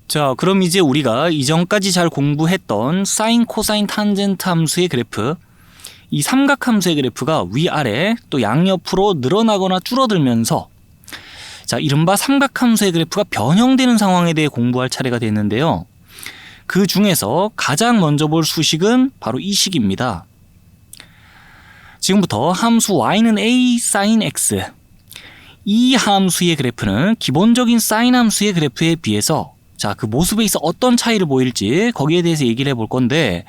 자, 그럼 이제 우리가 이전까지 잘 공부했던 사인, 코사인, 탄젠트 함수의 그래프, 이 삼각함수의 그래프가 위아래 또 양옆으로 늘어나거나 줄어들면서 자, 이른바 삼각함수의 그래프가 변형되는 상황에 대해 공부할 차례가 됐는데요. 그 중에서 가장 먼저 볼 수식은 바로 이 식입니다. 지금부터 함수 y는 a sin x, 이 함수의 그래프는 기본적인 사인 함수의 그래프에 비해서 자, 그 모습에 있어 어떤 차이를 보일지 거기에 대해서 얘기를 해볼 건데,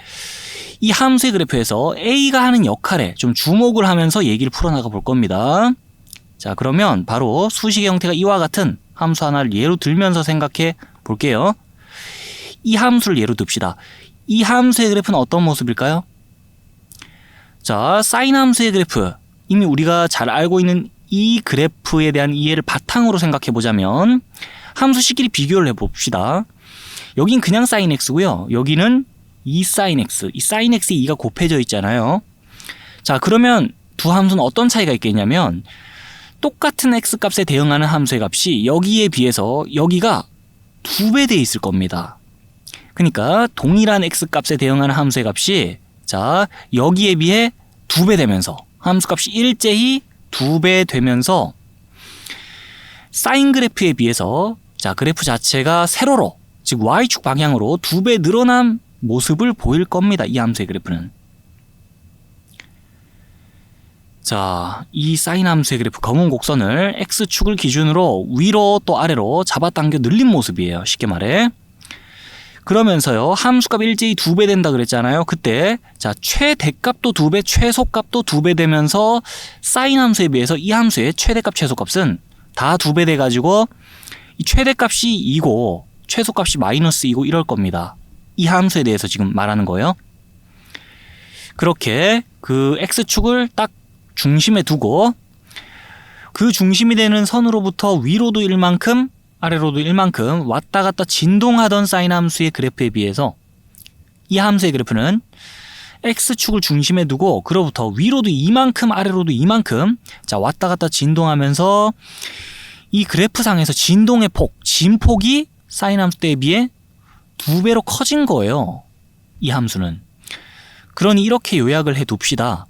이 함수의 그래프에서 a가 하는 역할에 좀 주목을 하면서 얘기를 풀어나가 볼 겁니다. 자, 그러면 바로 수식의 형태가 이와 같은 함수 하나를 예로 들면서 생각해 볼게요. 이 함수를 예로 듭시다. 이 함수의 그래프는 어떤 모습일까요? 자, 사인 함수의 그래프, 이미 우리가 잘 알고 있는 이 그래프에 대한 이해를 바탕으로 생각해 보자면 함수 식끼리 비교를 해봅시다. 여긴 그냥 sin x고요. 여기는 이 sin x, 이 sin x에 2가 곱해져 있잖아요. 자, 그러면 두 함수는 어떤 차이가 있겠냐면 똑같은 x 값에 대응하는 함수의 값이 여기에 비해서 여기가 2배 돼 있을 겁니다. 그러니까 동일한 x 값에 대응하는 함수의 값이 자, 여기에 비해 2배 되면서 함수 값이 일제히 2배 되면서 사인 그래프에 비해서 자, 그래프 자체가 세로로, 즉 y축 방향으로 2배 늘어난 모습을 보일 겁니다. 이 함수의 그래프는. 자, 이 사인 함수의 그래프 검은 곡선을 x축을 기준으로 위로 또 아래로 잡아당겨 늘린 모습이에요. 쉽게 말해. 그러면서요, 함수값 일제히 2배 된다 그랬잖아요. 그때 자, 최대값도 2배, 최소값도 2배 되면서 사인 함수에 비해서 이 함수의 최대값, 최소값은 다 2배 돼가지고 이 최대값이 2고 최소값이 마이너스 2고 이럴 겁니다. 이 함수에 대해서 지금 말하는 거예요. 그렇게 그 x축을 딱 중심에 두고 그 중심이 되는 선으로부터 위로도 1만큼 아래로도 1만큼 왔다 갔다 진동하던 사인 함수의 그래프에 비해서 이 함수의 그래프는 x축을 중심에 두고 그로부터 위로도 2만큼 아래로도 2만큼 자, 왔다 갔다 진동하면서 이 그래프상에서 진동의 폭, 진폭이 사인 함수 때에 비해 2배로 커진 거예요. 이 함수는. 그러니 이렇게 요약을 해 둡시다.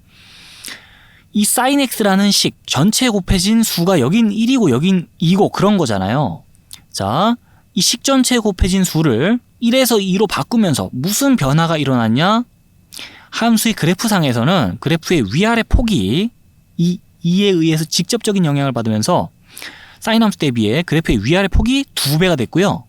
이 sin x라는 식 전체에 곱해진 수가 여긴 1이고 여긴 2고 그런 거잖아요. 자, 이 식 전체에 곱해진 수를 1에서 2로 바꾸면서 무슨 변화가 일어났냐? 함수의 그래프상에서는 그래프의 위아래 폭이 이 2에 의해서 직접적인 영향을 받으면서 사인 함수 대비에 그래프의 위아래 폭이 2배가 됐고요.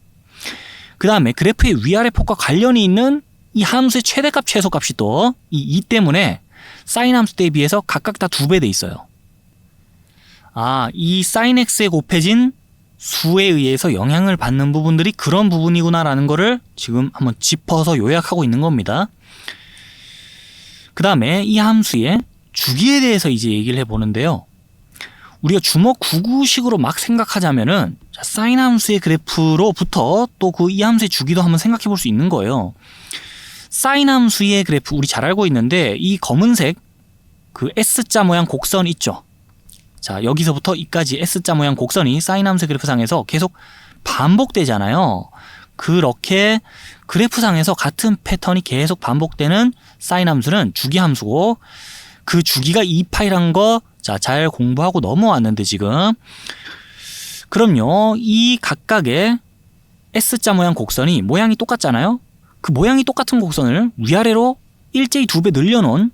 그 다음에 그래프의 위아래 폭과 관련이 있는 이 함수의 최대값, 최소값이 또 이 2 때문에 사인 함수 대비해서 각각 다 2배 돼 있어요. 아, 이 sin x에 곱해진 수에 의해서 영향을 받는 부분들이 그런 부분이구나라는 거를 지금 한번 짚어서 요약하고 있는 겁니다. 그 다음에 이 함수의 주기에 대해서 이제 얘기를 해보는데요. 우리가 주먹 99식으로 막 생각하자면은 사인 함수의 그래프로부터 또 그 이 함수의 주기도 한번 생각해 볼 수 있는 거예요. 사인 함수의 그래프 우리 잘 알고 있는데 이 검은색 그 S자 모양 곡선 있죠. 자, 여기서부터 이까지 S자 모양 곡선이 사인 함수의 그래프상에서 계속 반복되잖아요. 그렇게 그래프상에서 같은 패턴이 계속 반복되는 사인 함수는 주기 함수고 그 주기가 2파이란 거 자, 잘 공부하고 넘어왔는데 지금 그럼요, 이 각각의 S자 모양 곡선이 모양이 똑같잖아요. 그 모양이 똑같은 곡선을 위아래로 일제히 2배 늘려놓은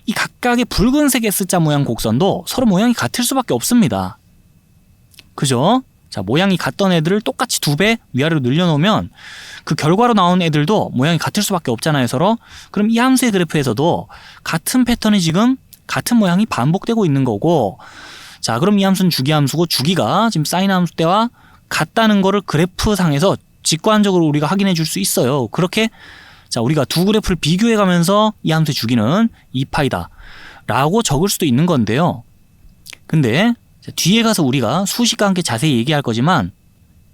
이 각각의 붉은색 S자 모양 곡선도 서로 모양이 같을 수밖에 없습니다. 그죠? 자, 모양이 같던 애들을 똑같이 2배 위아래로 늘려놓으면 그 결과로 나온 애들도 모양이 같을 수밖에 없잖아요, 서로. 그럼 이 함수의 그래프에서도 같은 패턴이 지금 같은 모양이 반복되고 있는 거고, 자, 그럼 이 함수는 주기함수고 주기가 지금 사인 함수 때와 같다는 거를 그래프상에서 직관적으로 우리가 확인해 줄 수 있어요. 그렇게 자, 우리가 두 그래프를 비교해 가면서 이 함수의 주기는 2파이다 라고 적을 수도 있는 건데요. 근데 뒤에 가서 우리가 수식과 함께 자세히 얘기할 거지만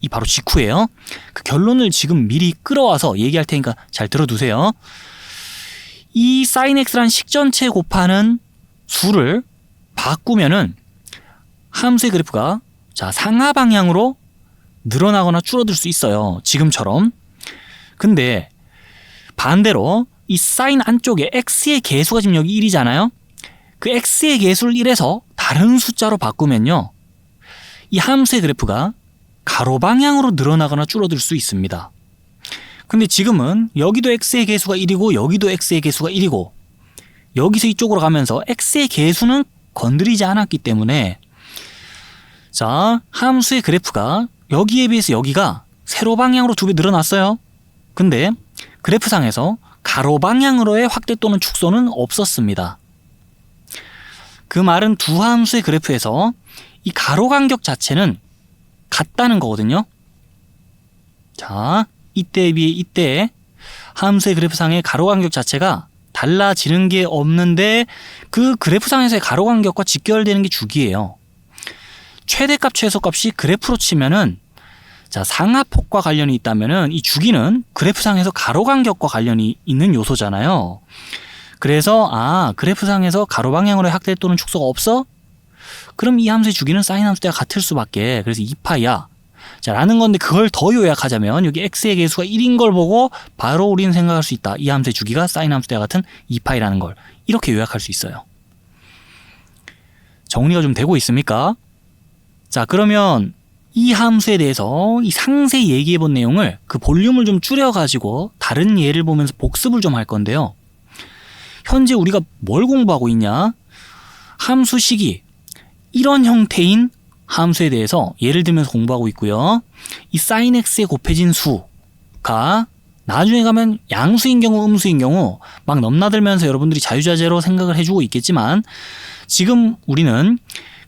이 바로 직후예요. 그 결론을 지금 미리 끌어와서 얘기할 테니까 잘 들어두세요. 이 sin x란 식 전체에 곱하는 수를 바꾸면은 함수의 그래프가 자, 상하 방향으로 늘어나거나 줄어들 수 있어요. 지금처럼. 근데 반대로 이 사인 안쪽에 x의 개수가 지금 여기 1이잖아요. 그 x의 개수를 1에서 다른 숫자로 바꾸면요. 이 함수의 그래프가 가로 방향으로 늘어나거나 줄어들 수 있습니다. 근데 지금은 여기도 x의 개수가 1이고 여기도 x의 개수가 1이고 여기서 이쪽으로 가면서 x의 개수는 건드리지 않았기 때문에 자, 함수의 그래프가 여기에 비해서 여기가 세로 방향으로 2배 늘어났어요. 근데 그래프상에서 가로 방향으로의 확대 또는 축소는 없었습니다. 그 말은 두 함수의 그래프에서 이 가로 간격 자체는 같다는 거거든요. 자, 이때에 비해 이때 함수의 그래프상의 가로 간격 자체가 달라지는 게 없는데 그 그래프상에서의 가로 간격과 직결되는 게 주기예요. 최대값, 최소값이 그래프로 치면은 자, 상하폭과 관련이 있다면은 이 주기는 그래프상에서 가로 간격과 관련이 있는 요소잖아요. 그래서 그래프상에서 가로 방향으로의 확대 또는 축소가 없어? 그럼 이 함수의 주기는 사인 함수 때와 같을 수밖에. 그래서 2파이야. 자, 라는 건데 그걸 더 요약하자면 여기 x의 개수가 1인 걸 보고 바로 우리는 생각할 수 있다. 이 함수의 주기가 사인 함수 때와 같은 2파이라는 걸. 이렇게 요약할 수 있어요. 정리가 좀 되고 있습니까? 자, 그러면 이 함수에 대해서 이 상세히 얘기해 본 내용을 그 볼륨을 좀 줄여가지고 다른 예를 보면서 복습을 좀 할 건데요. 현재 우리가 뭘 공부하고 있냐? 함수식이 이런 형태인 함수에 대해서 예를 들면서 공부하고 있고요. 이 sin x에 곱해진 수가 나중에 가면 양수인 경우, 음수인 경우 막 넘나들면서 여러분들이 자유자재로 생각을 해주고 있겠지만 지금 우리는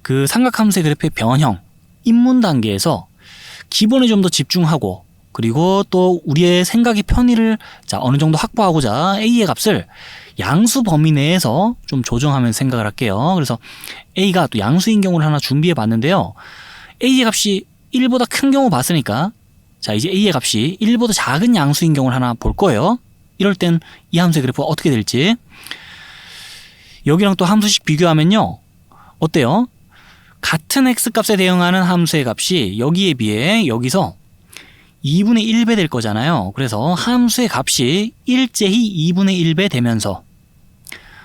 그 삼각함수의 그래프의 변형, 입문 단계에서 기본에 좀 더 집중하고 그리고 또 우리의 생각의 편의를 어느 정도 확보하고자 a의 값을 양수 범위 내에서 좀 조정하면서 생각을 할게요. 그래서 a가 또 양수인 경우를 하나 준비해 봤는데요. a의 값이 1보다 큰 경우 봤으니까 자, 이제 a의 값이 1보다 작은 양수인 경우를 하나 볼 거예요. 이럴 땐 이 함수의 그래프가 어떻게 될지. 여기랑 또 함수식 비교하면요. 어때요? 같은 x값에 대응하는 함수의 값이 여기에 비해 여기서 2분의 1배 될 거잖아요. 그래서 함수의 값이 일제히 2분의 1배 되면서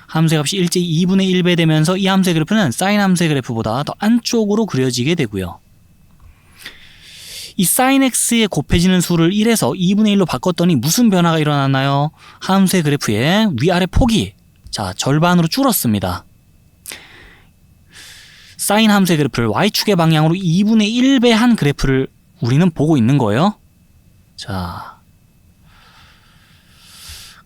함수의 값이 일제히 2분의 1배 되면서 이 함수의 그래프는 사인 함수의 그래프보다 더 안쪽으로 그려지게 되고요. 이 sin x에 곱해지는 수를 1에서 2분의 1로 바꿨더니 무슨 변화가 일어났나요? 함수의 그래프의 위아래 폭이 자, 절반으로 줄었습니다. 사인 함수의 그래프를 y축의 방향으로 2분의 1배 한 그래프를 우리는 보고 있는 거예요. 자,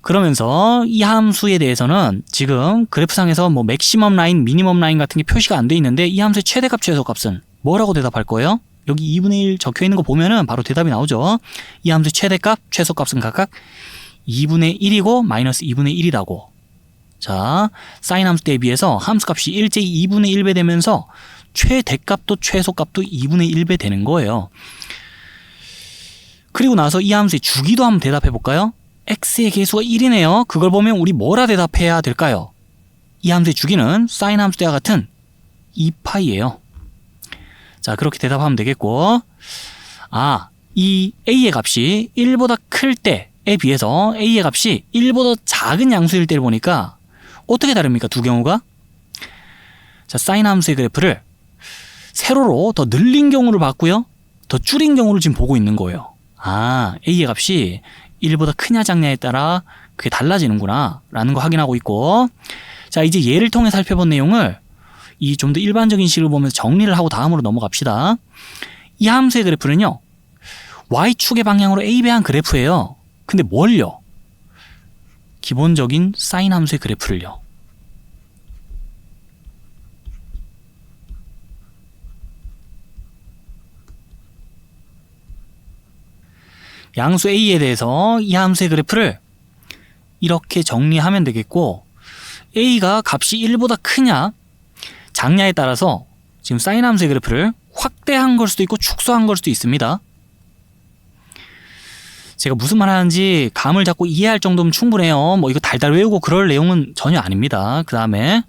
그러면서 이 함수에 대해서는 지금 그래프상에서 뭐 맥시멈 라인, 미니멈 라인 같은 게 표시가 안 돼 있는데 이 함수의 최대값, 최소값은 뭐라고 대답할 거예요? 여기 2분의 1 적혀 있는 거 보면은 바로 대답이 나오죠. 이 함수의 최대값, 최소값은 각각 2분의 1이고 마이너스 2분의 1이라고. 자, 사인 함수 때에 비해서 함수값이 일제히 2분의 1배 되면서 최대값도 최소값도 2분의 1배 되는 거예요. 그리고 나서 이 함수의 주기도 한번 대답해 볼까요? x의 개수가 1이네요. 그걸 보면 우리 뭐라 대답해야 될까요? 이 함수의 주기는 사인 함수 때와 같은 2파이예요. 자, 그렇게 대답하면 되겠고, 이 a의 값이 1보다 클 때에 비해서 a의 값이 1보다 작은 양수일 때를 보니까 어떻게 다릅니까? 두 경우가? 자, 사인 함수의 그래프를 세로로 더 늘린 경우를 봤고요. 더 줄인 경우를 지금 보고 있는 거예요. a의 값이 1보다 크냐 작냐에 따라 그게 달라지는구나 라는 거 확인하고 있고, 자, 이제 예를 통해 살펴본 내용을 이 좀 더 일반적인 식을 보면서 정리를 하고 다음으로 넘어갑시다. 이 함수의 그래프는요, y축의 방향으로 a배한 그래프예요. 근데 뭘요? 기본적인 사인 함수의 그래프를요. 양수 a에 대해서 이 함수의 그래프를 이렇게 정리하면 되겠고, a가 값이 1보다 크냐 작냐에 따라서 지금 사인 함수의 그래프를 확대한 걸 수도 있고 축소한 걸 수도 있습니다. 제가 무슨 말 하는지 감을 잡고 이해할 정도면 충분해요. 뭐 이거 달달 외우고 그럴 내용은 전혀 아닙니다. 그 다음에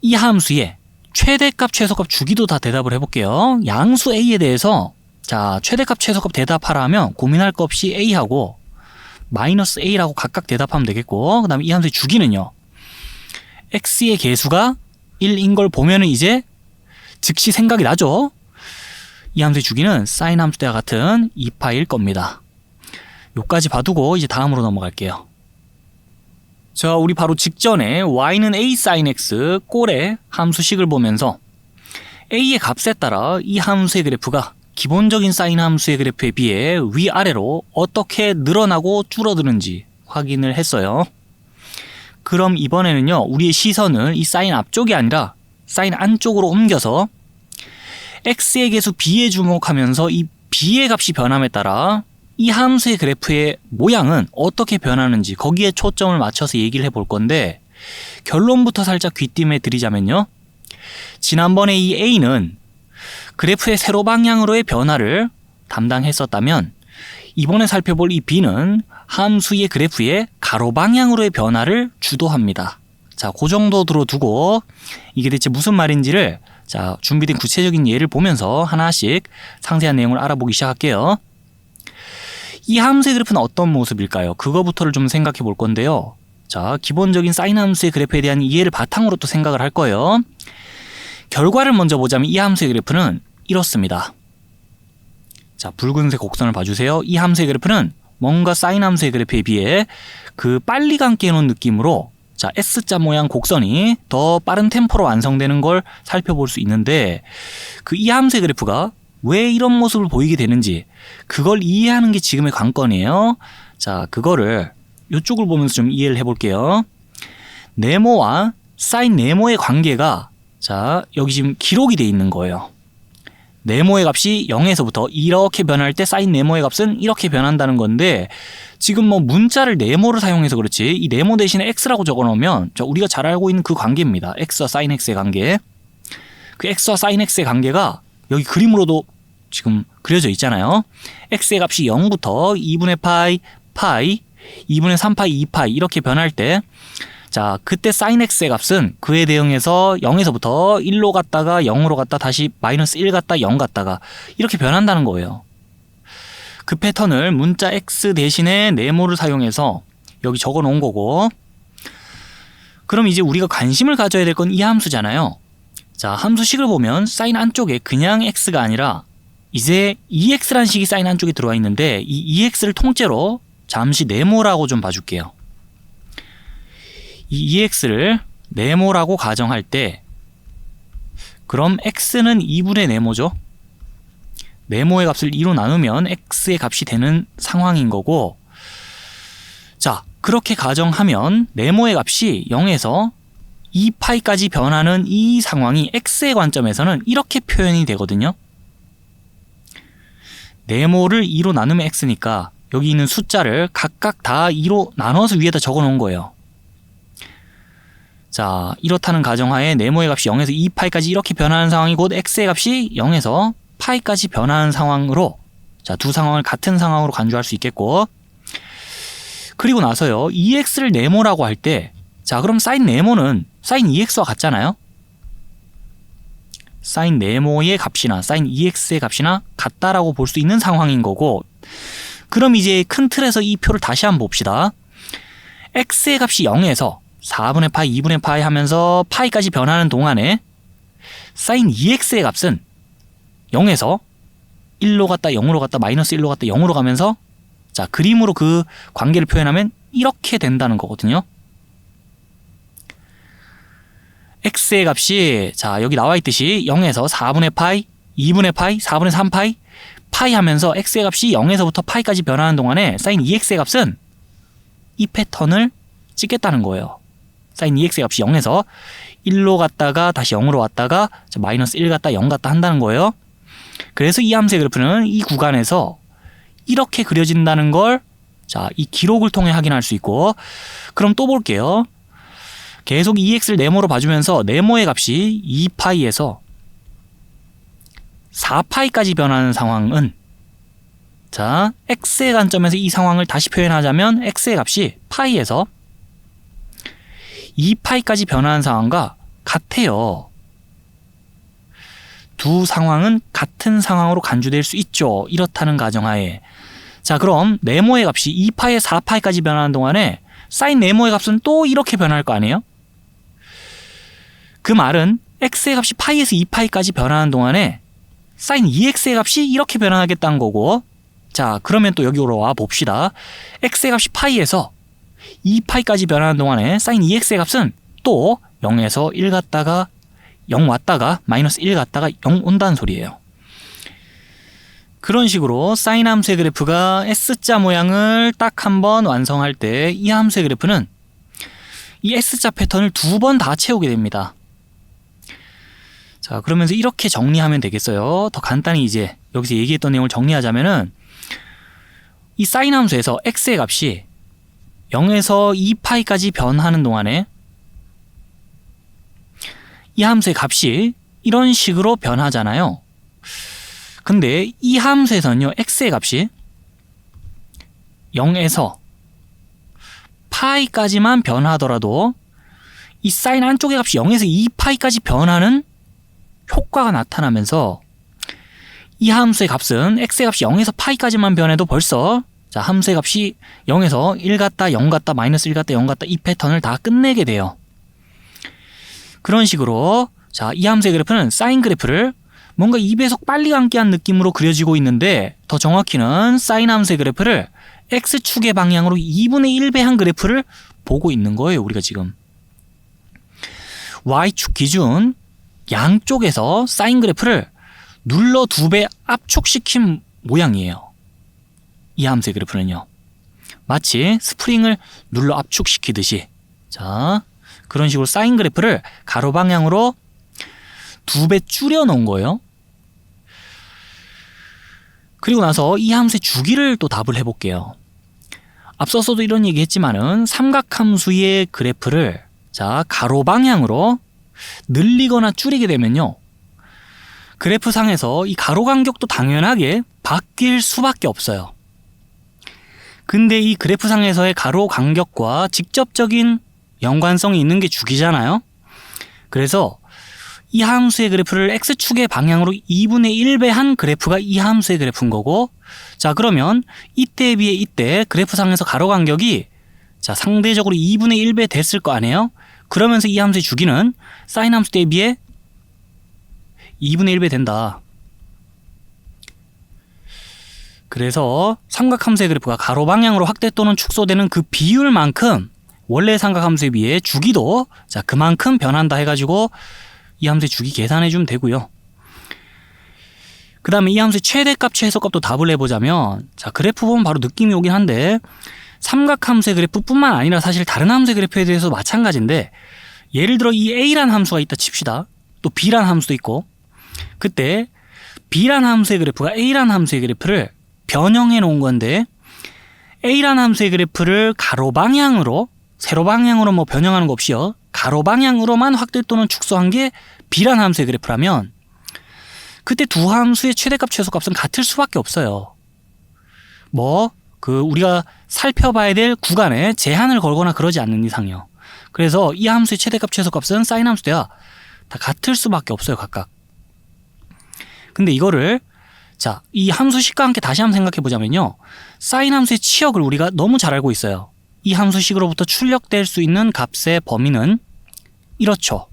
이 함수의 최대값, 최소값 주기도 다 대답을 해볼게요. 양수 a에 대해서 자, 최대값 최소값 대답하라 하면 고민할 거 없이 a하고 마이너스 a라고 각각 대답하면 되겠고, 그 다음에 이 함수의 주기는요, x의 개수가 1인 걸 보면은 이제 즉시 생각이 나죠. 이 함수의 주기는 사인 함수 때와 같은 2파일 겁니다. 요까지 봐두고 이제 다음으로 넘어갈게요. 자, 우리 바로 직전에 y는 a sin x 꼴의 함수식을 보면서 a의 값에 따라 이 함수의 그래프가 기본적인 사인 함수의 그래프에 비해 위아래로 어떻게 늘어나고 줄어드는지 확인을 했어요. 그럼 이번에는요, 우리의 시선을 이 사인 앞쪽이 아니라 사인 안쪽으로 옮겨서 x의 개수 b에 주목하면서 이 b의 값이 변함에 따라 이 함수의 그래프의 모양은 어떻게 변하는지 거기에 초점을 맞춰서 얘기를 해볼 건데, 결론부터 살짝 귀띔해 드리자면요, 지난번에 이 a는 그래프의 세로 방향으로의 변화를 담당했었다면 이번에 살펴볼 이 b는 함수의 그래프의 가로 방향으로의 변화를 주도합니다. 자, 그 정도 들어두고 이게 대체 무슨 말인지를 자, 준비된 구체적인 예를 보면서 하나씩 상세한 내용을 알아보기 시작할게요. 이 함수의 그래프는 어떤 모습일까요? 그거부터를 좀 생각해 볼 건데요. 자, 기본적인 사인 함수의 그래프에 대한 이해를 바탕으로 또 생각을 할 거예요. 결과를 먼저 보자면 이 함수의 그래프는 이렇습니다. 자, 붉은색 곡선을 봐주세요. 이 함수의 그래프는 뭔가 사인 함수의 그래프에 비해 그 빨리 감게 해놓은 느낌으로, 자, S자 모양 곡선이 더 빠른 템포로 완성되는 걸 살펴볼 수 있는데, 그 이 함수의 그래프가 왜 이런 모습을 보이게 되는지 그걸 이해하는 게 지금의 관건이에요. 자, 그거를 이쪽을 보면서 좀 이해를 해볼게요. 네모와 사인 네모의 관계가, 자, 여기 지금 기록이 돼 있는 거예요. 네모의 값이 0에서부터 이렇게 변할 때 사인 네모의 값은 이렇게 변한다는 건데, 지금 뭐 문자를 네모를 사용해서 그렇지 이 네모 대신에 x라고 적어놓으면 우리가 잘 알고 있는 그 관계입니다. x와 사인 x의 관계. 그 x와 사인 x의 관계가 여기 그림으로도 지금 그려져 있잖아요. x의 값이 0부터 2분의 파이, 2분의 3파이, 2파이 이렇게 변할 때, 자, 그때 sin x의 값은 그에 대응해서 0에서부터 1로 갔다가 0으로 갔다 다시 마이너스 1 갔다 0 갔다가 이렇게 변한다는 거예요. 그 패턴을 문자 x 대신에 네모를 사용해서 여기 적어 놓은 거고, 그럼 이제 우리가 관심을 가져야 될 건 이 함수잖아요. 자, 함수식을 보면 사인 안쪽에 그냥 x가 아니라 이제 ex라는 식이 사인 안쪽에 들어와 있는데, 이 ex를 통째로 잠시 네모라고 좀 봐줄게요. 이 ex를 네모라고 가정할 때, 그럼 x는 2분의 네모죠. 네모의 값을 2로 나누면 x의 값이 되는 상황인 거고, 자, 그렇게 가정하면 네모의 값이 0에서 2파이까지 변하는 이 상황이 x의 관점에서는 이렇게 표현이 되거든요. 네모를 2로 나누면 x니까 여기 있는 숫자를 각각 다 2로 나눠서 위에다 적어 놓은 거예요. 자, 이렇다는 가정하에 네모의 값이 0에서 2파이까지 이렇게 변하는 상황이 곧 x의 값이 0에서 파이까지 변하는 상황으로, 자, 두 상황을 같은 상황으로 간주할 수 있겠고, 그리고 나서요, 2x를 네모라고 할 때, 자, 그럼 사인 네모는 사인 2x와 같잖아요. 사인 네모의 값이나 사인 2x의 값이나 같다라고 볼 수 있는 상황인 거고, 그럼 이제 큰 틀에서 이 표를 다시 한번 봅시다. x의 값이 0에서 4분의 파이, 2분의 파이 하면서 파이까지 변하는 동안에 사인 2x의 값은 0에서 1로 갔다 0으로 갔다 마이너스 1로 갔다 0으로 가면서, 자, 그림으로 그 관계를 표현하면 이렇게 된다는 거거든요. x의 값이, 자, 여기 나와 있듯이 0에서 4분의 파이, 2분의 파이, 4분의 3파이, 파이 하면서 x의 값이 0에서부터 파이까지 변하는 동안에 사인 2x의 값은 이 패턴을 찍겠다는 거예요. 사인 2x의 값이 0에서 1로 갔다가 다시 0으로 왔다가 마이너스 1 갔다 0 갔다 한다는 거예요. 그래서 이 함수의 그래프는 이 구간에서 이렇게 그려진다는 걸, 자, 이 기록을 통해 확인할 수 있고, 그럼 또 볼게요. 계속 2x를 네모로 봐주면서 네모의 값이 2파이에서 4파이까지 변하는 상황은, 자, x의 관점에서 이 상황을 다시 표현하자면 x의 값이 파이에서 2파이까지 변하는 상황과 같아요. 두 상황은 같은 상황으로 간주될 수 있죠. 이렇다는 가정하에. 자, 그럼 네모의 값이 2파에 4파까지 변하는 동안에 사인 네모의 값은 또 이렇게 변할 거 아니에요? 그 말은 x의 값이 파이에서 2파이까지 변하는 동안에 사인 2x의 값이 이렇게 변하겠다는 거고, 자, 그러면 또 여기로 와 봅시다. x의 값이 파이에서 2파이까지 변하는 동안에 사인 2x의 값은 또 0에서 1 갔다가 0 왔다가 마이너스 1 갔다가 0 온다는 소리예요. 그런 식으로 사인 함수의 그래프가 S자 모양을 딱 한 번 완성할 때 이 함수의 그래프는 이 S자 패턴을 두 번 다 채우게 됩니다. 자, 그러면서 이렇게 정리하면 되겠어요. 더 간단히 이제 여기서 얘기했던 내용을 정리하자면은 이 사인 함수에서 x의 값이 0에서 2파이까지 변하는 동안에 이 함수의 값이 이런 식으로 변하잖아요. 근데 이 함수에서는요, x의 값이 0에서 파이까지만 변하더라도 이 사인 안쪽의 값이 0에서 2파이까지 변하는 효과가 나타나면서 이 함수의 값은 x의 값이 0에서 파이까지만 변해도 벌써 자, 함수의 값이 0에서 1 갔다 0 갔다 마이너스 1 갔다 0 갔다 이 패턴을 다 끝내게 돼요. 그런 식으로 자, 이 함수의 그래프는 사인 그래프를 뭔가 2배속 빨리 감기 한 느낌으로 그려지고 있는데, 더 정확히는 사인 함수의 그래프를 x축의 방향으로 2분의 1배 한 그래프를 보고 있는 거예요. 우리가 지금 y축 기준 양쪽에서 사인 그래프를 눌러 2배 압축시킨 모양이에요. 이 함수의 그래프는요, 마치 스프링을 눌러 압축시키듯이, 자, 그런 식으로 사인 그래프를 가로 방향으로 2배 줄여 놓은 거예요. 그리고 나서 이 함수의 주기를 또 답을 해볼게요. 앞서서도 이런 얘기 했지만은 삼각함수의 그래프를 자, 가로 방향으로 늘리거나 줄이게 되면요, 그래프상에서 이 가로 간격도 당연하게 바뀔 수밖에 없어요. 근데 이 그래프상에서의 가로 간격과 직접적인 연관성이 있는 게 주기잖아요. 그래서 이 함수의 그래프를 x축의 방향으로 2분의 1배 한 그래프가 이 함수의 그래프인 거고, 자, 그러면 이때에 비해 이때 그래프상에서 가로 간격이 자, 상대적으로 2분의 1배 됐을 거 아니에요? 그러면서 이 함수의 주기는 사인 함수 때에 비해 2분의 1배 된다. 그래서 삼각함수의 그래프가 가로 방향으로 확대 또는 축소되는 그 비율만큼 원래 삼각함수에 비해 주기도 자, 그만큼 변한다 해가지고 이 함수의 주기 계산해 주면 되고요. 그 다음에 이 함수의 최대값, 최소값도 답을 해보자면, 자, 그래프 보면 바로 느낌이 오긴 한데, 삼각함수의 그래프뿐만 아니라 사실 다른 함수의 그래프에 대해서 마찬가지인데, 예를 들어 이 a란 함수가 있다 칩시다. 또 b란 함수도 있고, 그때 b란 함수의 그래프가 a란 함수의 그래프를 변형해 놓은 건데, a란 함수의 그래프를 가로 방향으로, 세로 방향으로 뭐 변형하는 거 없이요, 가로 방향으로만 확대 또는 축소한 게 b란 함수의 그래프라면, 그때 두 함수의 최대값, 최소값은 같을 수밖에 없어요. 우리가 살펴봐야 될 구간에 제한을 걸거나 그러지 않는 이상이요. 그래서 이 함수의 최대값, 최소값은 사인 함수 때와 다 같을 수밖에 없어요, 각각. 근데 이거를 자, 이 함수식과 함께 다시 한번 생각해 보자면요, 사인 함수의 치역을 우리가 너무 잘 알고 있어요. 이 함수식으로부터 출력될 수 있는 값의 범위는 이렇죠.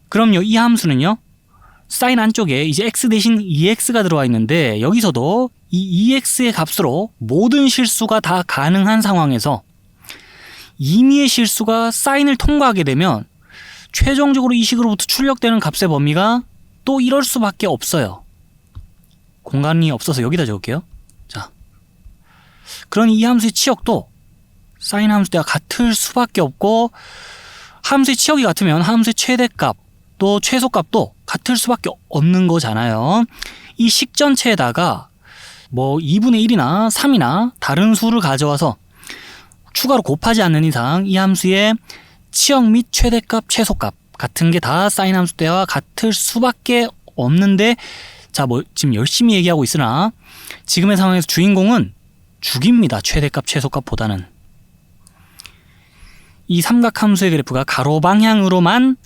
그럼요, 이 함수는요, 사인 안쪽에 이제 x 대신 2x가 들어와 있는데, 여기서도 이 2x의 값으로 모든 실수가 다 가능한 상황에서 임의의 실수가 사인을 통과하게 되면 최종적으로 이 식으로부터 출력되는 값의 범위가 또 이럴 수밖에 없어요. 공간이 없어서 여기다 적을게요. 자, 그러니 이 함수의 치역도 사인 함수 때와 같을 수밖에 없고, 함수의 치역이 같으면 함수의 최대값 또 최소값도 같을 수밖에 없는 거잖아요. 이 식 전체에다가 2분의 1이나 3이나 다른 수를 가져와서 추가로 곱하지 않는 이상 이 함수의 치역 및 최대값, 최소값 같은 게 다 사인 함수 때와 같을 수밖에 없는데, 자, 지금 열심히 얘기하고 있으나 지금의 상황에서 주인공은 주기입니다. 최대값, 최소값보다는. 이 삼각함수의 그래프가 가로 방향으로만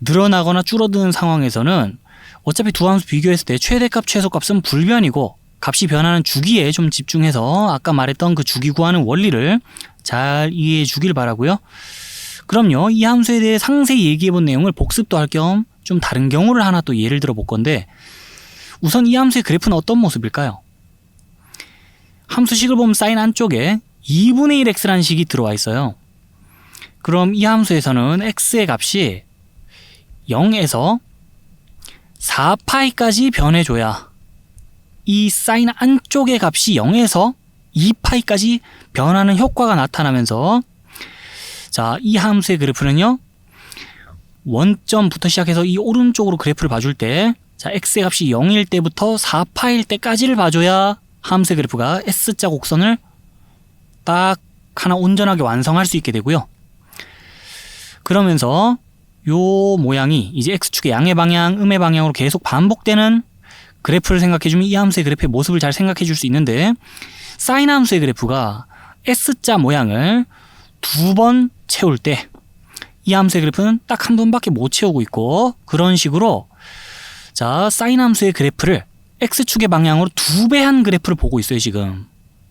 늘어나거나 줄어드는 상황에서는 어차피 두 함수 비교했을 때 최대값, 최소값은 불변이고 값이 변하는 주기에 좀 집중해서 아까 말했던 그 주기 구하는 원리를 잘 이해해 주길 바라고요. 그럼요, 이 함수에 대해 상세히 얘기해 본 내용을 복습도 할 겸 좀 다른 경우를 하나 또 예를 들어 볼 건데, 우선 이 함수의 그래프는 어떤 모습일까요? 함수식을 보면 사인 안쪽에 2분의 1x라는 식이 들어와 있어요. 그럼 이 함수에서는 x의 값이 0에서 4파이까지 변해줘야 이 사인 안쪽의 값이 0에서 2파이까지 변하는 효과가 나타나면서, 자, 이 함수의 그래프는요, 원점부터 시작해서 이 오른쪽으로 그래프를 봐줄 때, 자, x의 값이 0일 때부터 4파일 때까지를 봐줘야 함수의 그래프가 S자 곡선을 딱 하나 온전하게 완성할 수 있게 되고요. 그러면서 요 모양이 이제 x축의 양의 방향, 음의 방향으로 계속 반복되는 그래프를 생각해주면 이 함수의 그래프의 모습을 잘 생각해 줄 수 있는데, 사인 함수의 그래프가 S자 모양을 2번 채울 때 이 함수의 그래프는 딱 한 번밖에 못 채우고 있고, 그런 식으로 자, 사인 함수의 그래프를 X축의 방향으로 2배 한 그래프를 보고 있어요. 지금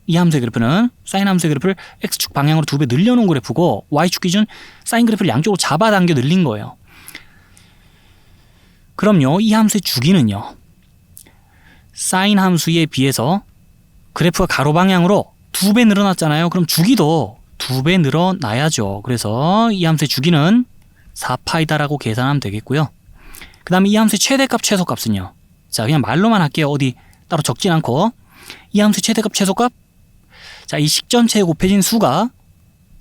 이 함수의 그래프는 사인 함수의 그래프를 X축 방향으로 2배 늘려놓은 그래프고, Y축 기준 사인 그래프를 양쪽으로 잡아당겨 늘린 거예요. 그럼요, 이 함수의 주기는요, 사인 함수에 비해서 그래프가 가로 방향으로 2배 늘어났잖아요. 그럼 주기도 2배 늘어나야죠. 그래서 이 함수의 주기는 4파이다라고 계산하면 되겠고요. 그 다음에 이 함수의 최대값, 최소값은요, 자, 그냥 말로만 할게요. 어디 따로 적진 않고. 이 함수의 최대값, 최소값, 자, 이 식 전체에 곱해진 수가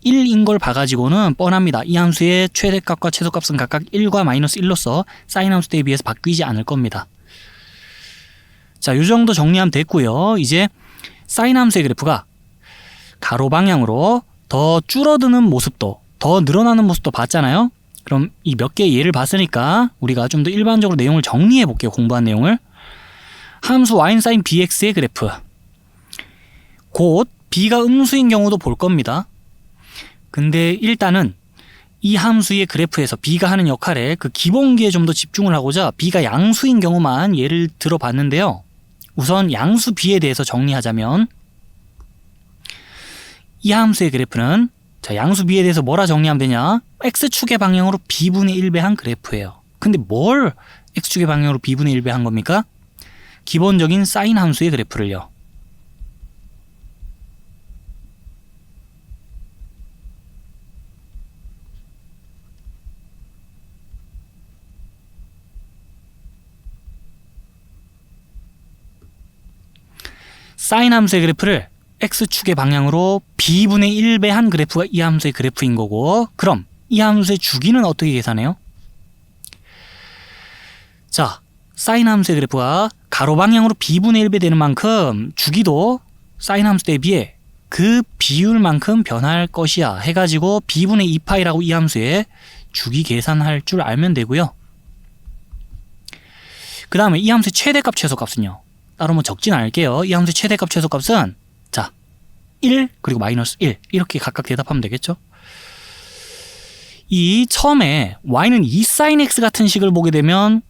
1인 걸 봐가지고는 뻔합니다. 이 함수의 최대값과 최소값은 각각 1과 마이너스 1로서 사인 함수 때에 비해서 바뀌지 않을 겁니다. 자, 요 정도 정리하면 됐고요. 이제 사인 함수의 그래프가 가로 방향으로 더 줄어드는 모습도, 더 늘어나는 모습도 봤잖아요. 그럼 이 몇 개의 예를 봤으니까 우리가 좀 더 일반적으로 내용을 정리해 볼게요. 공부한 내용을. 함수 y는 sin bx의 그래프, 곧 b가 음수인 경우도 볼 겁니다. 근데 일단은 이 함수의 그래프에서 b가 하는 역할에 그 기본기에 좀 더 집중을 하고자 b가 양수인 경우만 예를 들어 봤는데요. 우선 양수 b에 대해서 정리하자면, 이 함수의 그래프는, 자, 양수 b에 대해서 뭐라 정리하면 되냐? x축의 방향으로 b분의 1배 한 그래프예요. 근데 뭘 x축의 방향으로 b분의 1배 한 겁니까? 기본적인 사인 함수의 그래프를요. 사인 함수의 그래프를 x축의 방향으로 b분의 1배 한 그래프가 이 함수의 그래프인 거고, 그럼 이 함수의 주기는 어떻게 계산해요? 자, 사인 함수의 그래프가 가로 방향으로 b분의 1배 되는 만큼 주기도 사인 함수 때에 비해 그 비율만큼 변할 것이야 해가지고 b분의 2파이라고 이 함수의 주기 계산할 줄 알면 되고요. 그 다음에 이 함수의 최대값, 최소값은요, 따로 뭐 적진 않을게요. 이 함수의 최대값, 최소값은, 자, 1 그리고 마이너스 1 이렇게 각각 대답하면 되겠죠. 이 처음에 y는 2sin x 같은 식을 보게 되면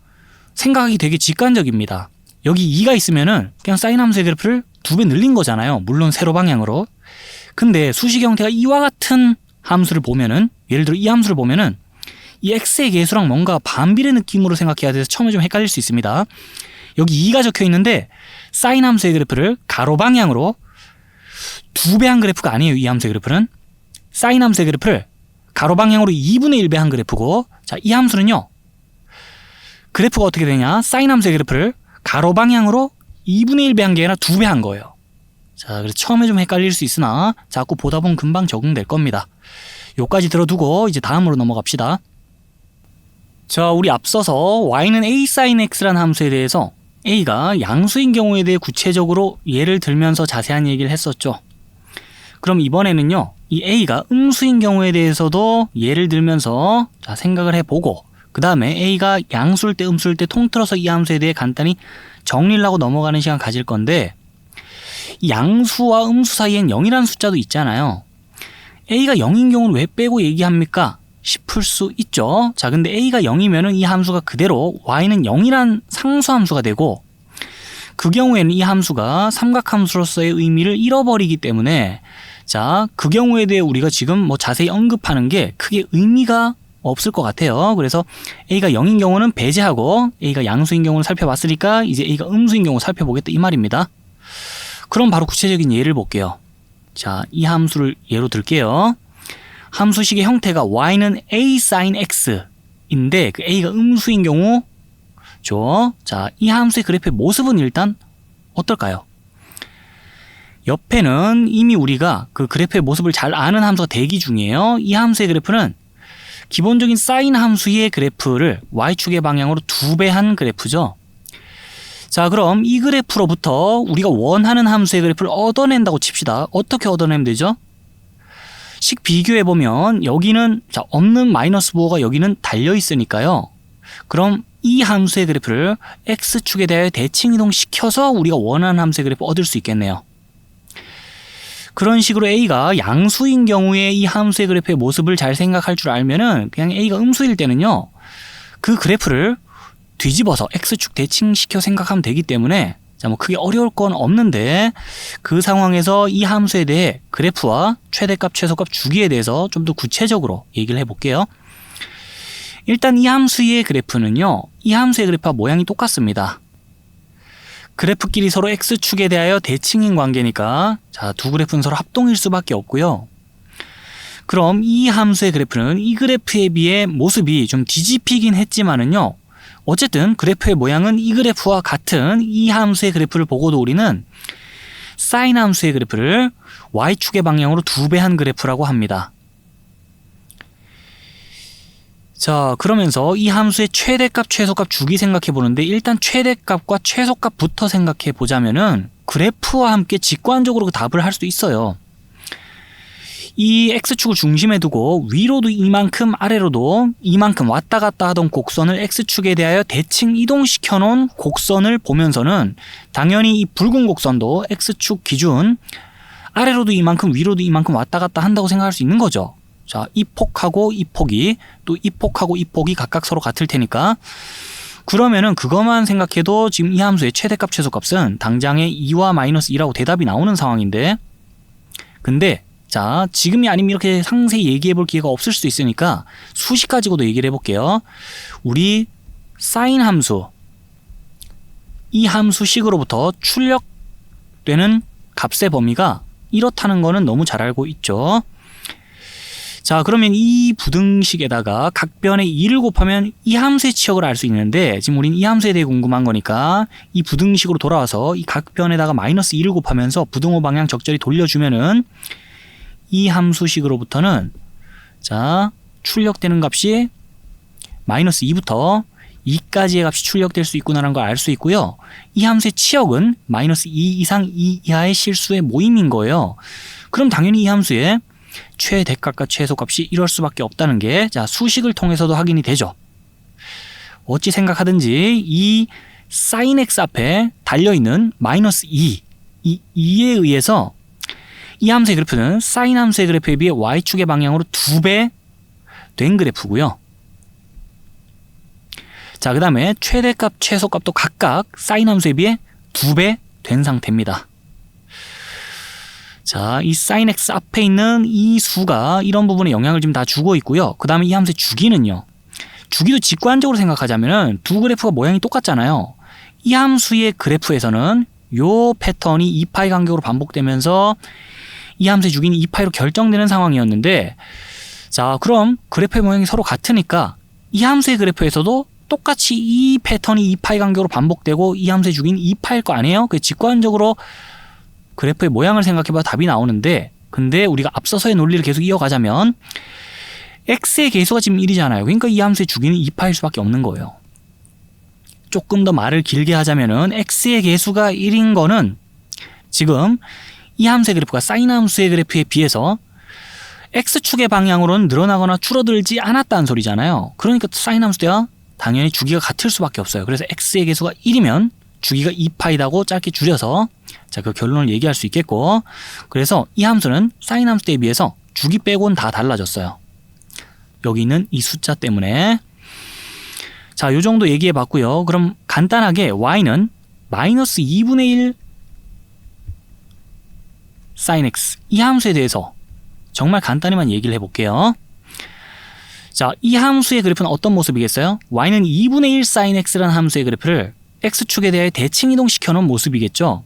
생각하기 되게 직관적입니다. 여기 2가 있으면은 그냥 사인 함수의 그래프를 2배 늘린 거잖아요. 물론 세로 방향으로. 근데 수식 형태가 이와 같은 함수를 보면은, 예를 들어 이 함수를 보면은 이 x의 계수랑 뭔가 반비례 느낌으로 생각해야 돼서 처음에 좀 헷갈릴 수 있습니다. 여기 2가 적혀 있는데 사인 함수의 그래프를 가로 방향으로 2배 한 그래프가 아니에요. 이 함수의 그래프는 사인 함수의 그래프를 가로 방향으로 2분의 1배 한 그래프고, 자, 이 함수는요, 그래프가 어떻게 되냐? 사인 함수의 그래프를 가로 방향으로 2분의 1배 한 게 아니라 2배 한 거예요. 자, 그래서 처음에 좀 헷갈릴 수 있으나 자꾸 보다 보면 금방 적응될 겁니다. 요까지 들어두고 이제 다음으로 넘어갑시다. 자, 우리 앞서서 y는 a sin x라는 함수에 대해서 a가 양수인 경우에 대해 구체적으로 예를 들면서 자세한 얘기를 했었죠. 그럼 이번에는요, 이 a가 음수인 경우에 대해서도 예를 들면서 자, 생각을 해보고, 그 다음에 a가 양수일 때, 음수일 때 통틀어서 이 함수에 대해 간단히 정리를 하고 넘어가는 시간 가질 건데, 이 양수와 음수 사이엔 0이라는 숫자도 있잖아요. a가 0인 경우는 왜 빼고 얘기합니까? 싶을 수 있죠. 자, 근데 a가 0이면은 이 함수가 그대로 y는 0이란 상수함수가 되고, 그 경우에는 이 함수가 삼각함수로서의 의미를 잃어버리기 때문에, 자, 그 경우에 대해 우리가 지금 뭐 자세히 언급하는 게 크게 의미가 없을 것 같아요. 그래서 a가 0인 경우는 배제하고 a가 양수인 경우를 살펴봤으니까 이제 a가 음수인 경우 살펴보겠다 이 말입니다. 그럼 바로 구체적인 예를 볼게요. 자, 이 함수를 예로 들게요. 함수식의 형태가 y는 a sin x인데 그 a가 음수인 경우 자, 이 함수의 그래프의 모습은 일단 어떨까요? 옆에는 이미 우리가 그 그래프의 모습을 잘 아는 함수가 대기 중이에요. 이 함수의 그래프는 기본적인 사인 함수의 그래프를 y축의 방향으로 2배한 그래프죠. 자, 그럼 이 그래프로부터 우리가 원하는 함수의 그래프를 얻어낸다고 칩시다. 어떻게 얻어내면 되죠? 식 비교해보면 여기는 자, 없는 마이너스 부호가 여기는 달려 있으니까요. 그럼 이 함수의 그래프를 x축에 대하여 대칭 이동시켜서 우리가 원하는 함수의 그래프 얻을 수 있겠네요. 그런 식으로 a가 양수인 경우에 이 함수의 그래프의 모습을 잘 생각할 줄 알면은 그냥 a가 음수일 때는요, 그 그래프를 뒤집어서 x축 대칭시켜 생각하면 되기 때문에 자, 뭐 크게 어려울 건 없는데, 그 상황에서 이 함수에 대해 그래프와 최대값, 최소값 주기에 대해서 좀 더 구체적으로 얘기를 해볼게요. 일단 이 함수의 그래프는요, 이 함수의 그래프와 모양이 똑같습니다. 그래프끼리 서로 x축에 대하여 대칭인 관계니까 자, 두 그래프는 서로 합동일 수밖에 없고요. 그럼 이 함수의 그래프는 이 그래프에 비해 모습이 좀 뒤집히긴 했지만은요, 어쨌든 그래프의 모양은 이 그래프와 같은 이 함수의 그래프를 보고도 우리는 사인 함수의 그래프를 y축의 방향으로 2배한 그래프라고 합니다. 자, 그러면서 이 함수의 최대값, 최소값 주기 생각해 보는데, 일단 최대값과 최소값부터 생각해 보자면은 그래프와 함께 직관적으로 그 답을 할 수 있어요. 이 x축을 중심에 두고 위로도 이만큼 아래로도 이만큼 왔다 갔다 하던 곡선을 x축에 대하여 대칭 이동시켜 놓은 곡선을 보면서는 당연히 이 붉은 곡선도 x축 기준 아래로도 이만큼 위로도 이만큼 왔다 갔다 한다고 생각할 수 있는 거죠. 자, 이 폭하고 이 폭이 또 이 폭하고 이 폭이 각각 서로 같을 테니까, 그러면은 그것만 생각해도 지금 이 함수의 최대값 최소값은 당장에 2와 마이너스 2라고 대답이 나오는 상황인데, 근데 자, 지금이 아니면 이렇게 상세히 얘기해 볼 기회가 없을 수도 있으니까 수식 가지고도 얘기를 해볼게요. 우리 사인 함수, 이 함수식으로부터 출력되는 값의 범위가 이렇다는 거는 너무 잘 알고 있죠. 자, 그러면 이 부등식에다가 각 변에 2를 곱하면 이 함수의 치역을 알 수 있는데, 지금 우린 이 함수에 대해 궁금한 거니까 이 부등식으로 돌아와서 이 각 변에다가 마이너스 2를 곱하면서 부등호 방향 적절히 돌려주면은 이 함수식으로부터는 자, 출력되는 값이 마이너스 2부터 2까지의 값이 출력될 수 있구나라는 걸 알 수 있고요. 이 함수의 치역은 마이너스 2 이상 2 이하의 실수의 모임인 거예요. 그럼 당연히 이 함수의 최대값과 최소값이 이럴 수밖에 없다는 게 자, 수식을 통해서도 확인이 되죠. 어찌 생각하든지 이 sin x 앞에 달려있는 마이너스 2, 이 2에 의해서 이 함수의 그래프는 사인 함수의 그래프에 비해 y축의 방향으로 2배 된 그래프고요. 자, 그 다음에 최대값, 최소값도 각각 사인 함수에 비해 2배 된 상태입니다. 자, 이 sin x 앞에 있는 이 수가 이런 부분에 영향을 좀 다 주고 있고요. 그 다음에 이 함수의 주기는요. 주기도 직관적으로 생각하자면은 두 그래프가 모양이 똑같잖아요. 이 함수의 그래프에서는 요 패턴이 2파이 간격으로 반복되면서 이 함수의 주기는 2파이로 결정되는 상황이었는데, 자, 그럼 그래프의 모양이 서로 같으니까 이 함수의 그래프에서도 똑같이 이 패턴이 2파이 간격으로 반복되고 이 함수의 주기는 2파일 거 아니에요? 그 직관적으로 그래프의 모양을 생각해봐 답이 나오는데, 근데 우리가 앞서서의 논리를 계속 이어가자면 x의 계수가 지금 1이잖아요. 그러니까 이 함수의 주기는 2파일 수밖에 없는 거예요. 조금 더 말을 길게 하자면은 x의 계수가 1인 거는 지금 이 함수의 그래프가 사인 함수의 그래프에 비해서 x축의 방향으로는 늘어나거나 줄어들지 않았다는 소리잖아요. 그러니까 사인 함수대와 당연히 주기가 같을 수밖에 없어요. 그래서 x의 계수가 1이면 주기가 2파이다고 짧게 줄여서 자, 그 결론을 얘기할 수 있겠고, 그래서 이 함수는 사인 함수대에 비해서 주기 빼고는 다 달라졌어요. 여기 있는 이 숫자 때문에. 자, 요 정도 얘기해 봤고요. 그럼 간단하게 y는 마이너스 2분의 1 sin x 이 함수에 대해서 정말 간단히만 얘기를 해볼게요. 자, 이 함수의 그래프는 어떤 모습이겠어요? y는 2분의 1 sin x라는 함수의 그래프를 x축에 대해 대칭 이동시켜 놓은 모습이겠죠.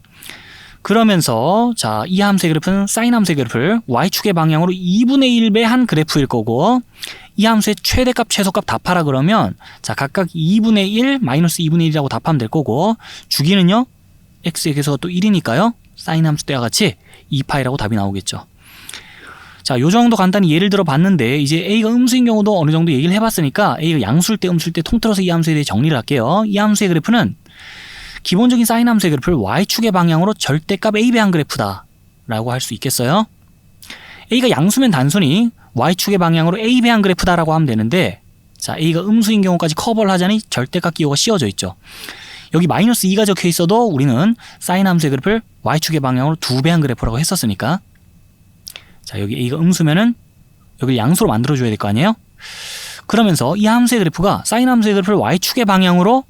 그러면서 자, 이 함수의 그래프는 sin 함수의 그래프를 y축의 방향으로 2분의 1배 한 그래프일 거고, 이 함수의 최대값 최소값 답하라 그러면 자, 각각 2분의 1 마이너스 2분의 1이라고 답하면 될 거고, 주기는요 x의 계수가 또 1이니까요 sin 함수 때와 같이 2파이라고 답이 나오겠죠. 자, 요 정도 간단히 예를 들어 봤는데, 이제 a가 음수인 경우도 어느 정도 얘기를 해봤으니까 a가 양수일 때 음수일 때 통틀어서 이 함수에 대해 정리를 할게요. 이 함수의 그래프는 기본적인 sin 함수의 그래프를 y축의 방향으로 절대값 a배 한 그래프다 라고 할 수 있겠어요. a가 양수면 단순히 y축의 방향으로 a배 한 그래프다 라고 하면 되는데, 자, a가 음수인 경우까지 커버를 하자니 절대값 기호가 씌워져 있죠. 여기 마이너스 2가 적혀 있어도 우리는 sin 함수의 그래프를 y축의 방향으로 2배 한 그래프라고 했었으니까, 자, 여기 a가 음수면은 여기를 양수로 만들어줘야 될 거 아니에요? 그러면서 이 함수의 그래프가 sin 함수의 그래프를 y축의 방향으로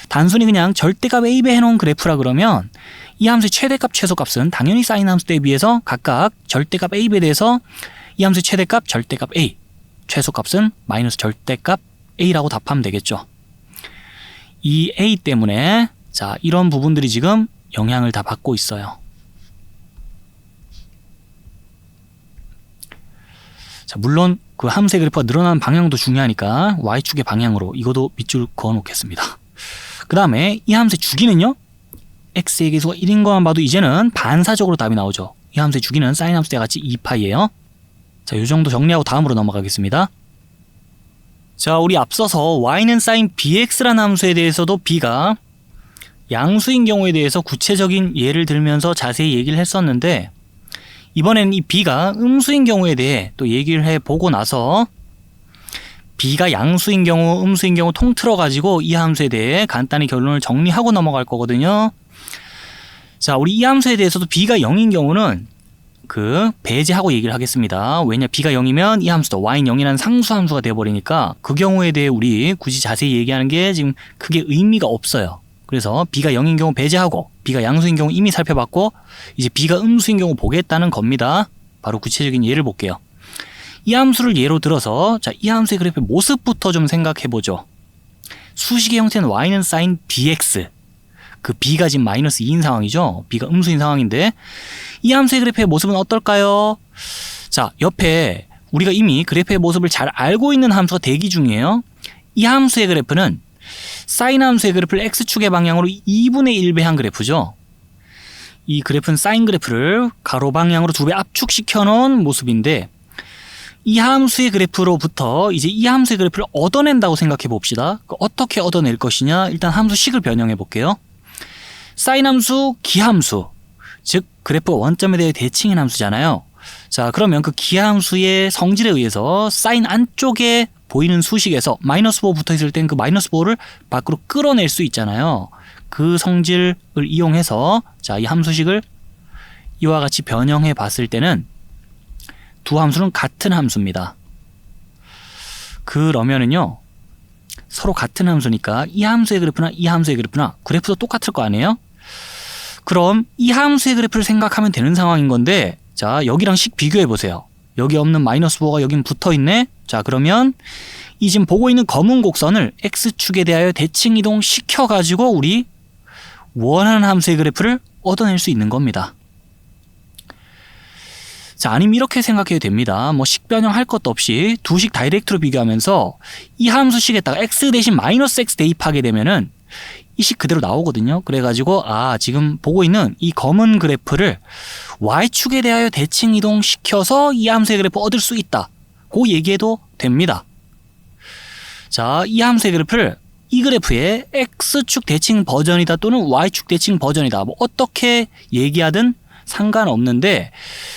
단순히 그냥 절대값 a배 해놓은 그래프라 그러면 이 함수의 최대값 최소값은 당연히 sin 함수 때에 비해서 각각 절대값 a배에 대해서 이 함수의 최대값 절대값 a, 최소값은 마이너스 절대값 a라고 답하면 되겠죠. 이 a 때문에 자, 이런 부분들이 지금 영향을 다 받고 있어요. 자, 물론 그 함수의 그래프가 늘어나는 방향도 중요하니까 y축의 방향으로 이것도 밑줄 그어 놓겠습니다. 그 다음에 이 함수의 주기는요, x의 계수가 1인 것만 봐도 이제는 반사적으로 답이 나오죠. 이 함수의 주기는 sin 함수 때와 같이 2파이예요. 자, 요 정도 정리하고 다음으로 넘어가겠습니다. 자, 우리 앞서서 y는 sin bx라는 함수에 대해서도 b가 양수인 경우에 대해서 구체적인 예를 들면서 자세히 얘기를 했었는데, 이번에는 이 b가 음수인 경우에 대해 또 얘기를 해보고 나서 b가 양수인 경우, 음수인 경우 통틀어 가지고 이 함수에 대해 간단히 결론을 정리하고 넘어갈 거거든요. 자, 우리 이 함수에 대해서도 b가 0인 경우는 그 배제하고 얘기를 하겠습니다. 왜냐, b가 0이면 이 함수도 y는 0이라는 상수 함수가 되어버리니까 그 경우에 대해 우리 굳이 자세히 얘기하는 게 지금 크게 의미가 없어요. 그래서 b가 0인 경우 배제하고 b가 양수인 경우 이미 살펴봤고, 이제 b가 음수인 경우 보겠다는 겁니다. 바로 구체적인 예를 볼게요. 이 함수를 예로 들어서 자, 이 함수의 그래프의 모습부터 좀 생각해보죠. 수식의 형태는 y는 sin bx, 그 b가 지금 마이너스 2인 상황이죠. b가 음수인 상황인데 이 함수의 그래프의 모습은 어떨까요? 자, 옆에 우리가 이미 그래프의 모습을 잘 알고 있는 함수가 대기 중이에요. 이 함수의 그래프는 sin 함수의 그래프를 x축의 방향으로 2분의 1배 한 그래프죠. 이 그래프는 sin 그래프를 가로 방향으로 2배 압축시켜 놓은 모습인데, 이 함수의 그래프로부터 이제 이 함수의 그래프를 얻어낸다고 생각해 봅시다. 어떻게 얻어낼 것이냐, 일단 함수식을 변형해 볼게요. sin 함수, 기함수, 즉 그래프가 원점에 대해 대칭인 함수잖아요. 자, 그러면 그 기함수의 성질에 의해서 sin 안쪽에 보이는 수식에서 마이너스 4 붙어 있을 땐 그 마이너스 4를 밖으로 끌어낼 수 있잖아요. 그 성질을 이용해서 자, 이 함수식을 이와 같이 변형해 봤을 때는 두 함수는 같은 함수입니다. 그러면은요, 서로 같은 함수니까 이 함수의 그래프나 이 함수의 그래프나 그래프도 똑같을 거 아니에요? 그럼 이 함수의 그래프를 생각하면 되는 상황인 건데, 자, 여기랑 식 비교해 보세요. 여기 없는 마이너스 4가 여긴 붙어 있네. 자, 그러면 이 지금 보고 있는 검은 곡선을 x축에 대하여 대칭 이동 시켜 가지고 우리 원하는 함수의 그래프를 얻어낼 수 있는 겁니다. 자, 아니면 이렇게 생각해도 됩니다. 뭐 식 변형할 것도 없이 두 식 다이렉트로 비교하면서 이 함수식에다가 x 대신 마이너스 x 대입하게 되면은 이 식 그대로 나오거든요. 그래가지고 지금 보고 있는 이 검은 그래프를 y축에 대하여 대칭 이동시켜서 이 함수의 그래프 얻을 수 있다. 그 얘기해도 됩니다. 자, 이 함수의 그래프를 이 그래프의 x축 대칭 버전이다 또는 y축 대칭 버전이다, 뭐 어떻게 얘기하든 상관없는데,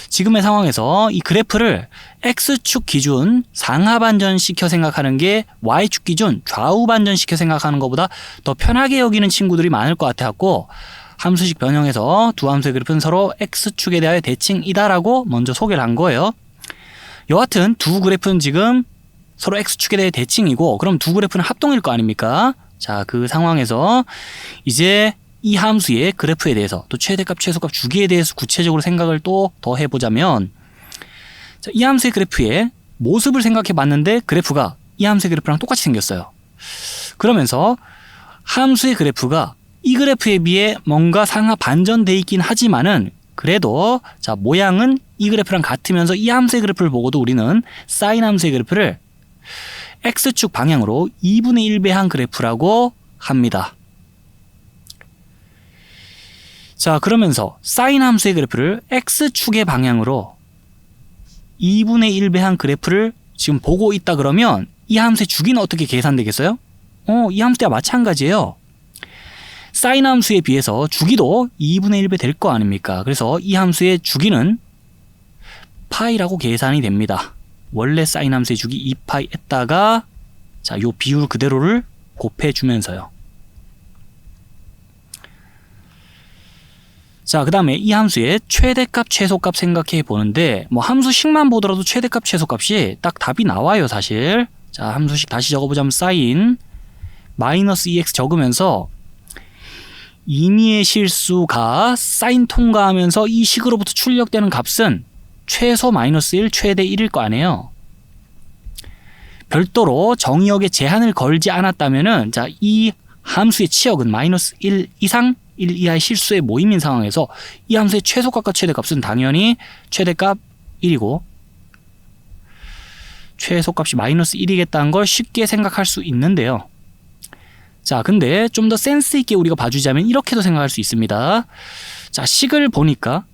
지금의 상황에서 이 그래프를 x축 기준 상하 반전시켜 생각하는 게 y축 기준 좌우 반전시켜 생각하는 것보다 더 편하게 여기는 친구들이 많을 것 같아갖고 함수식 변형해서 두 함수의 그래프는 서로 x축에 대하여 대칭이다라고 먼저 소개를 한 거예요. 여하튼 두 그래프는 지금 서로 x축에 대해 대칭이고 그럼 두 그래프는 합동일 거 아닙니까? 자, 그 상황에서 이제 이 함수의 그래프에 대해서 또 최대값, 최소값 주기에 대해서 구체적으로 생각을 또 더 해보자면 자, 이 함수의 그래프의 모습을 생각해 봤는데 그래프가 이 함수의 그래프랑 똑같이 생겼어요. 그러면서 함수의 그래프가 이 그래프에 비해 뭔가 상하 반전돼 있긴 하지만은 그래도 자, 모양은 이 그래프랑 같으면서 이 함수의 그래프를 보고도 우리는 사인 함수의 그래프를 x축 방향으로 2분의 1배한 그래프라고 합니다. 자, 그러면서 사인 함수의 그래프를 x축의 방향으로 2분의 1배한 그래프를 지금 보고 있다 그러면 이 함수의 주기는 어떻게 계산되겠어요? 이 함수 때와 마찬가지예요. 사인 함수에 비해서 주기도 2분의 1배 될 거 아닙니까? 그래서 이 함수의 주기는 파이라고 계산이 됩니다. 원래 사인 함수의 주기 2파이 했다가 자, 요 비율 그대로를 곱해주면서요. 자, 그 다음에 이 함수의 최대값, 최소값 생각해 보는데 뭐 함수식만 보더라도 최대값, 최소값이 딱 답이 나와요, 사실. 자, 함수식 다시 적어보자면 사인 마이너스 2x 적으면서 임의의 실수가 사인 통과하면서 이 식으로부터 출력되는 값은 최소 마이너스 1, 최대 1일 거 아니에요. 별도로 정의역에 제한을 걸지 않았다면은 자, 이 함수의 치역은 마이너스 1 이상 1 이하의 실수의 모임인 상황에서 이 함수의 최소값과 최대값은 당연히 최대값 1이고 최소값이 마이너스 1이겠다는 걸 쉽게 생각할 수 있는데요. 자, 근데 좀 더 센스 있게 우리가 봐주자면 이렇게도 생각할 수 있습니다. 자, 식을 보니까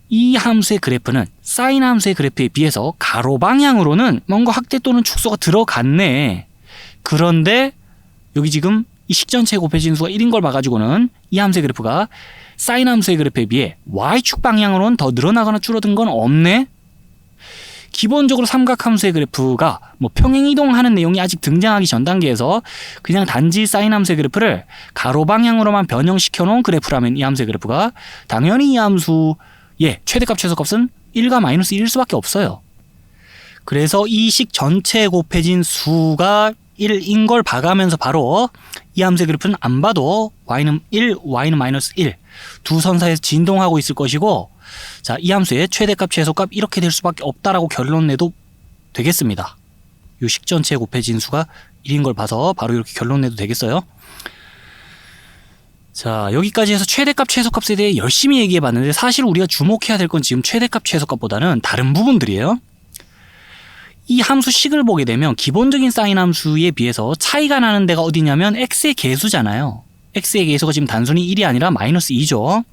이 함수의 그래프는 사인 함수의 그래프에 비해서 가로 방향으로는 뭔가 확대 또는 축소가 들어갔네. 그런데 여기 지금 이 식 전체 곱해진 수가 1인 걸 봐가지고는 이 함수의 그래프가 사인 함수의 그래프에 비해 y축 방향으로는 더 늘어나거나 줄어든 건 없네. 기본적으로 삼각함수의 그래프가 뭐 평행이동하는 내용이 아직 등장하기 전 단계에서 그냥 단지 사인 함수의 그래프를 가로 방향으로만 변형시켜 놓은 그래프라면 이 함수의 그래프가 당연히 이 함수의 최대값 최소값은 1과 마이너스 1일 수밖에 없어요. 그래서 이 식 전체 곱해진 수가 1인 걸 봐가면서 바로 이 함수의 그래프는 안 봐도 y는 1, y는 마이너스 1 두 선 사이에서 진동하고 있을 것이고 자, 이 함수의 최대값, 최소값 이렇게 될 수밖에 없다라고 결론 내도 되겠습니다. 이 식 전체 곱해진 수가 1인 걸 봐서 바로 이렇게 결론 내도 되겠어요. 자, 여기까지 해서 최대값, 최소값에 대해 열심히 얘기해 봤는데 사실 우리가 주목해야 될 건 지금 최대값, 최소값보다는 다른 부분들이에요. 이 함수 식을 보게 되면 기본적인 사인 함수에 비해서 차이가 나는 데가 어디냐면 x의 계수잖아요. x의 계수가 지금 단순히 1이 아니라 마이너스 2죠.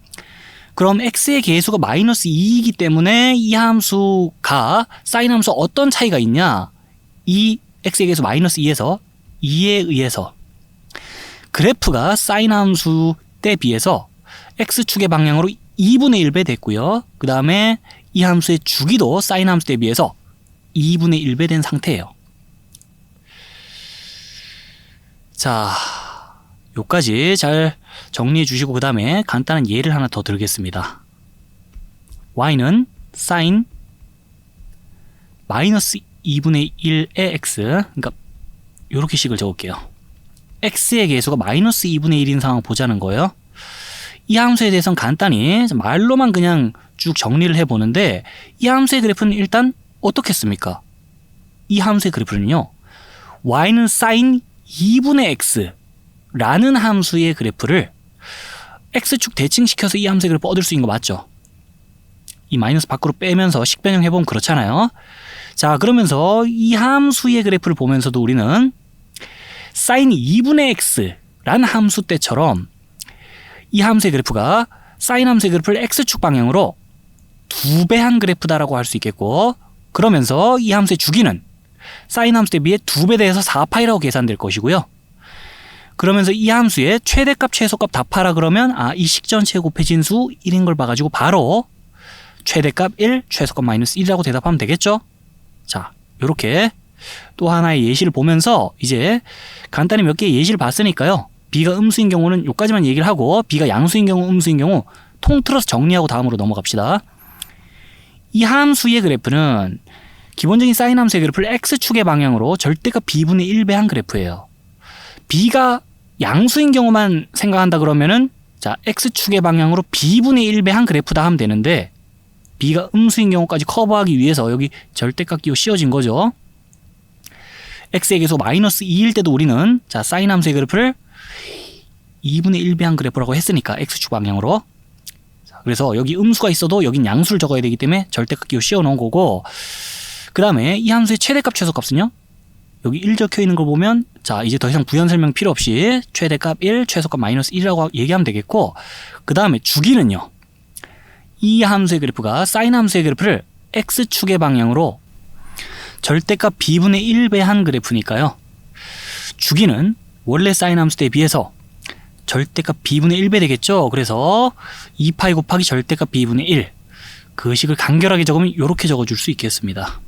그럼 x의 계수가 마이너스 2이기 때문에 이 함수가 사인 함수 어떤 차이가 있냐? 이 x의 계수 마이너스 2에서 2에 의해서 그래프가 사인 함수 때 비해서 x축의 방향으로 2분의 1배 됐고요. 그 다음에 이 함수의 주기도 사인 함수 때 비해서 2분의 1배 된 상태예요. 자, 요까지 잘 정리해 주시고 그 다음에 간단한 예를 하나 더 들겠습니다. y는 sin 마이너스 2분의 1의 x, 그러니까 요렇게 식을 적을게요. x의 계수가 마이너스 2분의 1인 상황 보자는 거예요. 이 함수에 대해서는 간단히 말로만 그냥 쭉 정리를 해보는데 이 함수의 그래프는 일단 어떻겠습니까? 이 함수의 그래프는요, y는 sin 2분의 x 라는 함수의 그래프를 x축 대칭시켜서 이 함수의 그래프 얻을 수 있는 거 맞죠? 이 마이너스 밖으로 빼면서 식 변형해보면 그렇잖아요. 자, 그러면서 이 함수의 그래프를 보면서도 우리는 sin 2분의 x라는 함수 때처럼 이 함수의 그래프가 sin 함수의 그래프를 x축 방향으로 2배한 그래프다라고 할 수 있겠고, 그러면서 이 함수의 주기는 sin 함수 때 비해 2배 돼서 4파이라고 계산될 것이고요. 그러면서 이 함수의 최대값, 최소값 다 파라 그러면 이 식 전체 곱해진 수 1인 걸 봐가지고 바로 최대값 1, 최소값 마이너스 1이라고 대답하면 되겠죠? 자, 요렇게 또 하나의 예시를 보면서 이제 간단히 몇 개의 예시를 봤으니까요. b가 음수인 경우는 요까지만 얘기를 하고 b가 양수인 경우, 음수인 경우 통틀어서 정리하고 다음으로 넘어갑시다. 이 함수의 그래프는 기본적인 사인 함수의 그래프를 x축의 방향으로 절대값 b분의 1배 한 그래프예요. b가 양수인 경우만 생각한다 그러면은 자 x축의 방향으로 b분의 1배 한 그래프다 하면 되는데 b가 음수인 경우까지 커버하기 위해서 여기 절대값 기호 씌워진 거죠. x의 계속 마이너스 2일 때도 우리는 자 사인 함수의 그래프를 2분의 1배 한 그래프라고 했으니까 x축 방향으로. 자, 그래서 여기 음수가 있어도 여긴 양수를 적어야 되기 때문에 절대값 기호 씌워 놓은 거고, 그 다음에 이 함수의 최대값 최소값은요, 여기 1 적혀 있는 걸 보면 자 이제 더 이상 부연 설명 필요 없이 최대값 1, 최소값 마이너스 1이라고 얘기하면 되겠고, 그 다음에 주기는요, 이 함수의 그래프가 사인 함수의 그래프를 x축의 방향으로 절대값 b분의 1배 한 그래프니까요, 주기는 원래 사인 함수 에 비해서 절대값 b분의 1배 되겠죠. 그래서 2파이 곱하기 절대값 b분의 1, 그 식을 간결하게 적으면 이렇게 적어줄 수 있겠습니다.